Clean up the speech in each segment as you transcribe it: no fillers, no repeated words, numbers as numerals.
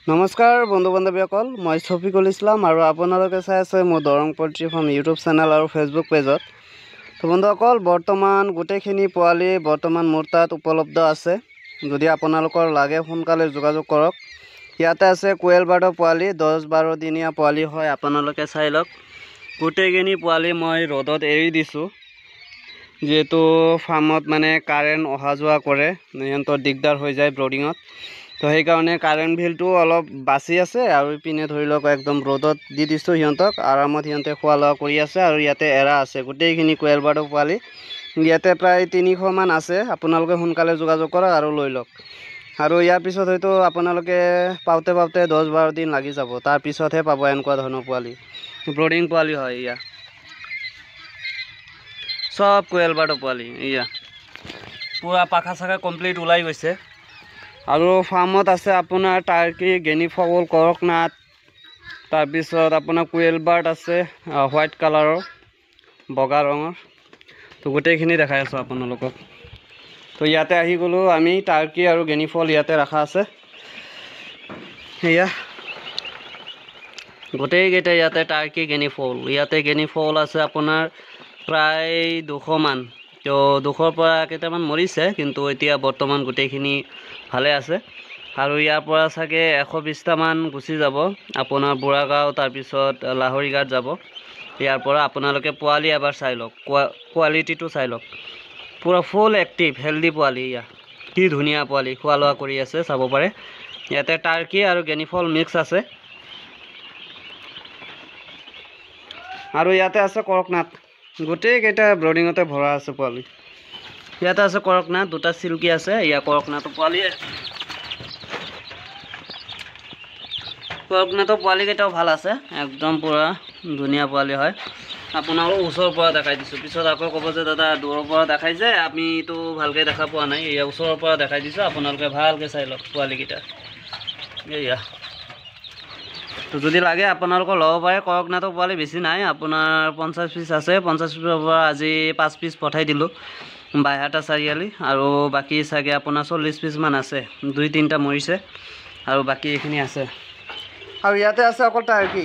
নমস্কাৰ বন্ধু বান্ধৱীসকল, মই শফিকুল ইছলাম আৰু আপোনালোকে চাই আছে মোৰ Darrang poultry farm YouTube channel আৰু ফেচবুক পেজত। তো বন্ধুসকল, বৰ্তমান গোটেইখিনি পোৱালি বৰ্তমান মোৰ তাত উপলব্ধ আছে। যদি আপোনালোকৰ লাগে সোনকালে যোগাযোগ কৰক। ইয়াতে আছে কোয়েল বাৰ্ডৰ পোৱালি, 10-12 দিনীয়া পোৱালি হয়। আপোনালোকে চাই লওক, গোটেইখিনি পোৱালি মই ৰ'দত এৰি দিছোঁ, যিহেতু ফাৰ্মত মানে কাৰেণ্ট অহা যোৱা কৰে, সিহঁতৰ দিগদাৰ হৈ যায় ব্ৰডিঙত। তো সেইকাৰণে কাৰেণ্ট বিলটো অলপ বাচি আছে আৰু ইপিনে ধৰি লওক একদম ৰ'দত দি দিছোঁ সিহঁতক। আৰামত সিহঁতে খোৱা লোৱা কৰি আছে আৰু ইয়াতে এৰা আছে গোটেইখিনি কোয়েল বাৰ্ডৰ পোৱালি। ইয়াতে প্ৰায় 300 মান আছে। আপোনালোকে সোনকালে যোগাযোগ কৰক আৰু লৈ লওক। আৰু ইয়াৰ পিছত হয়তো আপোনালোকে পাওঁতে 10-12 দিন লাগি যাব, তাৰপিছতহে পাব এনেকুৱা ধৰণৰ পোৱালি। ব্ৰডিং পোৱালি হয় এয়া, সব কোয়েল বাৰ্ডৰ পোৱালি। এয়া পূৰা পাখা চাখা কমপ্লিট ওলাই গৈছে। আৰু ফাৰ্মত আছে আপোনাৰ টাৰ্কি, গেনি ফগল, কৰকনাথ, তাৰপিছত আপোনাৰ কোয়েল বাৰ্ড আছে হোৱাইট কালাৰৰ, বগা ৰঙৰ। তো গোটেইখিনি দেখাই আছোঁ আপোনালোকক। তো ইয়াতে আহি গ'লোঁ আমি, টাৰ্কি আৰু গেনি ফল ইয়াতে ৰখা আছে। সেয়া গোটেইকেইটা ইয়াতে টাৰ্কি, গেনি ফল। ইয়াতে গেনি ফল আছে আপোনাৰ প্ৰায় 200 মান। তো 200ৰ পৰা কেইটামান মৰিছে, কিন্তু এতিয়া বৰ্তমান গোটেইখিনি ভালে আছে। আৰু ইয়াৰ পৰা চাগে 120টা মান গুচি যাব আপোনাৰ বুঢ়াগাঁও, তাৰপিছত লাহৰীঘাট যাব। ইয়াৰ পৰা আপোনালোকে পোৱালি এবাৰ চাই লওক, কোৱালিটিটো চাই লওক। পূৰা ফুল এক্টিভ হেল্ডি পোৱালি। ইয়া কি ধুনীয়া পোৱালি, খোৱা লোৱা কৰি আছে, চাব পাৰে। ইয়াতে টাৰ্কি আৰু গেনিফল মিক্স আছে। আৰু ইয়াতে আছে কৰকনাথ, গোটেইকেইটা ব্ৰডিঙতে ভৰা আছে পোৱালি। ইয়াতে আছে কৰকনাথ, 2টা চিল্কি আছে। ইয়া কৰকনাথৰ পোৱালি, কৰকনাথৰ পোৱালিকেইটাও ভাল আছে, একদম পূৰা ধুনীয়া পোৱালি হয়। আপোনালোক ওচৰৰ পৰা দেখাই দিছোঁ, পিছত আকৌ ক'ব যে দাদা দূৰৰ পৰা দেখাইছে, আমিতো ভালকৈ দেখা পোৱা নাই। এয়া ওচৰৰ পৰা দেখাই দিছোঁ, আপোনালোকে ভালকৈ চাই লওক পোৱালিকেইটা। এয়া তো যদি লাগে আপোনালোকৰ ল'ব পাৰে। কৰকনাথৰ পোৱালি বেছি নাই, আপোনাৰ 50 পিচ আছে। 50 পিচৰ পৰা আজি 5 পিচ পঠাই দিলোঁ বাইহাটা চাৰিআলি। আৰু বাকী চাগে আপোনাৰ 40 পিচমান আছে, 2-3টা মৰিছে আৰু বাকী এইখিনি আছে। আৰু ইয়াতে আছে অকল টাৰ্কি,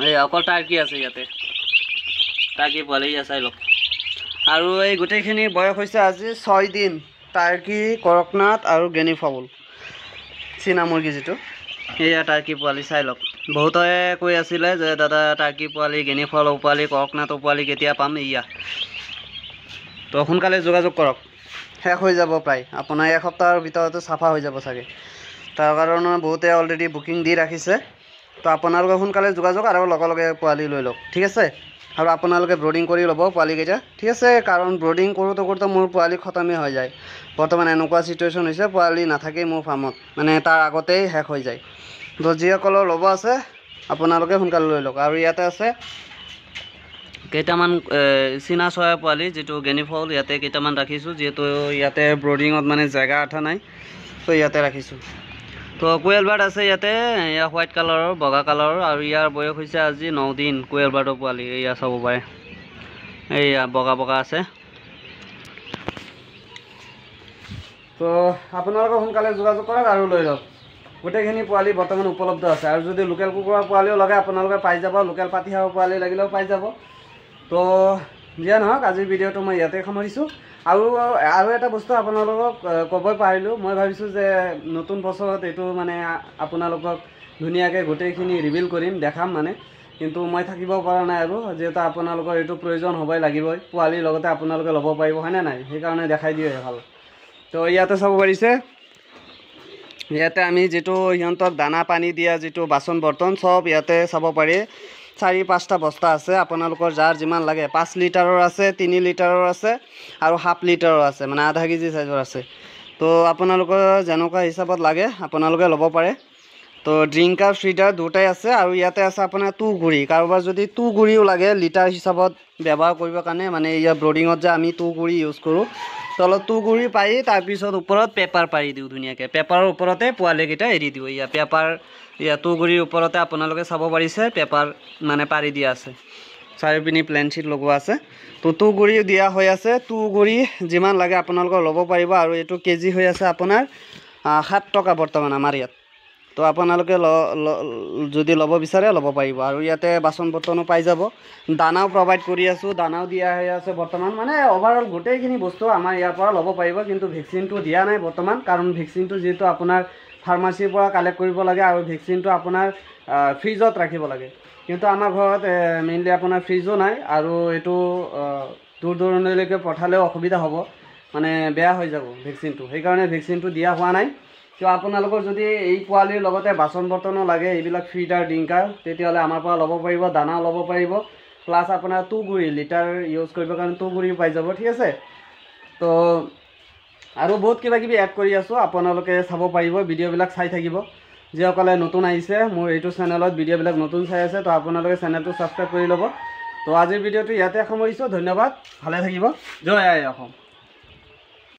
এই অকল টাৰ্কি আছে ইয়াতে, টাৰ্কি পোৱালি চাই লওক। আৰু এই গোটেইখিনি বয়স হৈছে আজি 6 দিন। টাৰ্কি, কৰকনাথ আৰু গেনি ফাউল, চীনা মুৰ্গী যিটো, এয়া টাৰ্কি পোৱালি চাই লওক। বহুতে কৈ আছিলে যে দাদা টাৰ্কি পোৱালি, গেনি ফাউলৰ পোৱালি, কৰকনাথৰ পোৱালি কেতিয়া পাম। এয়া তো সোনকালে যোগাযোগ কৰক, শেষ হৈ যাব প্ৰায়, আপোনাৰ এসপ্তাহৰ ভিতৰতে চাফা হৈ যাব চাগে। তাৰ কাৰণে বহুতে অলৰেডি বুকিং দি ৰাখিছে। তো আপোনালোকে সোনকালে যোগাযোগ আৰু লগে লগে পোৱালি লৈ লওক, ঠিক আছে। আৰু আপোনালোকে ব্ৰডিং কৰি ল'ব পোৱালিকেইটা, ঠিক আছে। কাৰণ ব্ৰডিং কৰোঁতে কৰোঁতে মোৰ পোৱালি খতমেই হৈ যায়। বৰ্তমান এনেকুৱা চিটুৱেশ্যন হৈছে, পোৱালি নাথাকেই মোৰ ফাৰ্মত, মানে তাৰ আগতেই শেষ হৈ যায়। তো যিসকলৰ ল'ব আছে আপোনালোকে সোনকালে লৈ লওক। আৰু ইয়াতে আছে কেইটামান চীনা চৰাই পোৱালি, যিটো গেনি ফাউল। ইয়াতে কেইটামান ৰাখিছোঁ, যিহেতু ইয়াতে ব্ৰডিঙত মানে জেগা আঠা নাই, তো ইয়াতে ৰাখিছোঁ। তো কোয়েল বাৰ্ড আছে ইয়াতে, এয়া হোৱাইট কালাৰৰ, বগা কালাৰৰ। আৰু ইয়াৰ বয়স হৈছে আজি 9 দিন কোয়েল বাৰ্ডৰ পোৱালি। এয়া চাব পাৰে, এইয়া বগা বগা আছে। তো আপোনালোকে সোনকালে যোগাযোগ কৰক আৰু লৈ লওক। গোটেইখিনি পোৱালি বৰ্তমান উপলব্ধ আছে। আৰু যদি লোকেল কুকুৰাৰ পোৱালিও লাগে আপোনালোকে পাই যাব, লোকেল পাতিহাঁহৰ পোৱালি লাগিলেও পাই যাব। তো দিয়া নহওক, আজিৰ ভিডিঅ'টো মই ইয়াতে সামৰিছোঁ। আৰু এটা বস্তু আপোনালোকক ক'বই পাৰিলোঁ, মই ভাবিছোঁ যে নতুন বছৰত এইটো মানে আপোনালোকক ধুনীয়াকৈ গোটেইখিনি ৰিভিল কৰিম, দেখাম মানে। কিন্তু মই থাকিব পৰা নাই, আৰু যিহেতু আপোনালোকৰ এইটো প্ৰয়োজন হ'বই লাগিবই, পোৱালিৰ লগতে আপোনালোকে ল'ব পাৰিব, হয়নে নাই? সেইকাৰণে দেখাই দিয়ে ভাল। তো ইয়াতে চাব পাৰিছে, ইয়াতে আমি যিটো সিহঁতক দানা পানী দিয়া যিটো বাচন বৰ্তন, চব ইয়াতে চাব পাৰি। 4-5টা বস্তা আছে, আপোনালোকৰ যাৰ যিমান লাগে। 5 লিটাৰৰ আছে, 3 লিটাৰৰ আছে আৰু হাফ লিটাৰৰ আছে, মানে আধা কেজি চাইজৰ আছে। তো আপোনালোকৰ যেনেকুৱা হিচাপত লাগে আপোনালোকে ল'ব পাৰে। তো ড্ৰিংকাৰ, ফ্ৰিডাৰ দুটাই আছে। আৰু ইয়াতে আছে আপোনাৰ তুঁহগুৰি, কাৰোবাৰ যদি তুঁহগুৰিও লাগে লিটাৰ হিচাপত ব্যৱহাৰ কৰিবৰ কাৰণে, মানে ইয়াৰ ব্ৰডিঙত যে আমি তুঁহগুৰি ইউজ কৰোঁ, তলত তুঁহগুৰি পাৰি, তাৰপিছত ওপৰত পেপাৰ পাৰি দিওঁ ধুনীয়াকৈ। পেপাৰৰ ওপৰতে পোৱালিকেইটা এৰি দিওঁ। এয়া পেপাৰ, এয়া তুঁহগুৰিৰ ওপৰতে আপোনালোকে চাব পাৰিছে, পেপাৰ মানে পাৰি দিয়া আছে, চাৰিওপিনে প্লেন শ্বিট লগোৱা আছে। তো তুঁহগুৰি দিয়া হৈ আছে, তুঁহগুৰি যিমান লাগে আপোনালোকৰ ল'ব পাৰিব। আৰু এইটো কেজি হৈ আছে আপোনাৰ 7 টকা বৰ্তমান আমাৰ ইয়াত। তো আপোনালোকে যদি ল'ব বিচাৰে ল'ব পাৰিব। আৰু ইয়াতে বাচন বৰ্তনো পাই যাব, দানাও প্ৰভাইড কৰি আছোঁ, দানাও দিয়া হৈ আছে বৰ্তমান। মানে অভাৰঅল গোটেইখিনি বস্তু আমাৰ ইয়াৰ পৰা ল'ব পাৰিব, কিন্তু ভেকচিনটো দিয়া নাই বৰ্তমান, কাৰণ ভেকচিনটো যিহেতু আপোনাৰ ফাৰ্মাচীৰ পৰা কালেক্ট কৰিব লাগে আৰু ভেকচিনটো আপোনাৰ ফ্ৰিজত ৰাখিব লাগে। কিন্তু আমাৰ ঘৰত মেইনলি আপোনাৰ ফ্ৰিজো নাই, আৰু এইটো দূৰ দূৰণিলৈকে পঠালেও অসুবিধা হ'ব, মানে বেয়া হৈ যাব ভেকচিনটো, সেইকাৰণে ভেকচিনটো দিয়া হোৱা নাই। তো আপোনালোকৰ যদি এই পোৱালিৰ লগতে বাচন বৰ্তনো লাগে, এইবিলাক ফিডাৰ ডিংকাৰ, তেতিয়াহ'লে আমাৰ পৰা ল'ব পাৰিব, দানাও ল'ব পাৰিব, প্লাছ আপোনাৰ তুঁহগুৰি লিটাৰ ইউজ কৰিবৰ কাৰণে তুঁহগুৰিও পাই যাব, ঠিক আছে। তো আৰু বহুত কিবা কিবি এড কৰি আছোঁ, আপোনালোকে চাব পাৰিব, ভিডিঅ'বিলাক চাই থাকিব। যিসকলে নতুন আহিছে মোৰ এইটো চেনেলত, ভিডিঅ'বিলাক নতুন চাই আছে, তো আপোনালোকে চেনেলটো ছাবস্ক্ৰাইব কৰি ল'ব। তো আজিৰ ভিডিঅ'টো ইয়াতে সামৰিছোঁ, ধন্যবাদ, ভালে থাকিব, জয় আই অসম।